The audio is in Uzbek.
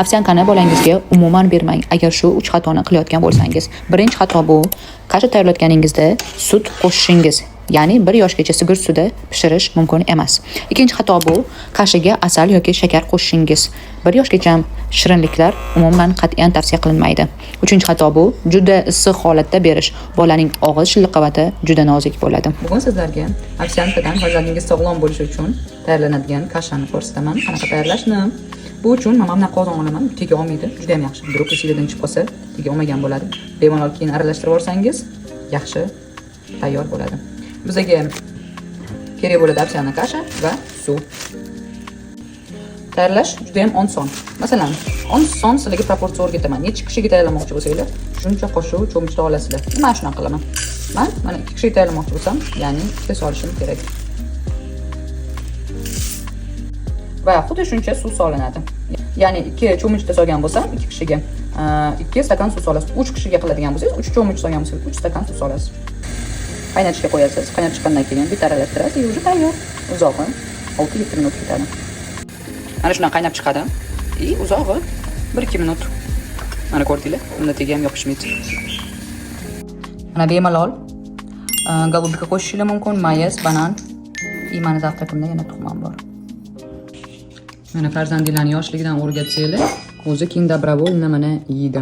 Ovsiankani bolangizga umuman bermang agar shu 3 xatoni qilayotgan bo'lsangiz. Birinchi xato bu kasha tayyorlayotganingizda sut qo'shishingiz. Ya'ni 1 yoshgacha sigir sutida pishirish mumkin emas. Ikkinchi xato bu kashaga asal yoki shakar qo'shishingiz. 1 yoshgacha shirinliklar umuman qat'iyan tavsiya qilinmaydi. Uchinchi xato bu juda issiq holatda berish. Bolaning og'iz shilliq qavati juda nozik bo'ladi. Bugun sizlarga ovsiankadan farzandingiz sog'lom bo'lishi uchun tayyorlanadigan kashani ko'rsataman. Qanaqa tayyorlashni. Bu uchun mana qozon olaman. Tegi olmaydi. Juda ham yaxshi. Biroq ichidan chiqib qolsa, tegi olmagan bo'ladi. Bemalol keyin aralashtirib olsangiz, yaxshi tayyor bo'ladi. Bizga kerak bo'ladi ovsianka kasha va suv. Tayyorlash juda ham oson. Masalan, oson sizlarga proporsiya o'rgataman. Necha kishiga tayyorlamoqchi bo'lsanglar, shuncha qoshiq cho'mich olasizlar. Men shunaqa qilaman. Mana 2 kishiga tayyorlamoqchi bo'lsam, ya'ni 2 solishim kerak. Va xuddi shuncha suv solinadi. Ya'ni 2 cho'michda solgan bo'lsam, 2 kishiga 2 stakan suv solasiz. 3 kishiga qiladigan bo'lsangiz, 3 cho'mich solgan bo'lsangiz, 3 stakan suv solasiz. Qaynatishga qo'yasiz. Qaynab chiqqandan keyin bitta aralashtirasiz, уже tayyor. Uzog'i 6-7 minut ketadi. Mana shundan qaynab chiqadi. Uzog'i 1-2 minut. Mana ko'rdinglar, unda tegi ham yopishmaydi. Mana bemalol golubka qo'shishingiz mumkin, mayiz, banan. Mani zavqatimda yana tuxumam bor. Mana farzandinglarni yoshligidan o'rgatsanglar, o'zi keyin dabrovolni mana yeydi.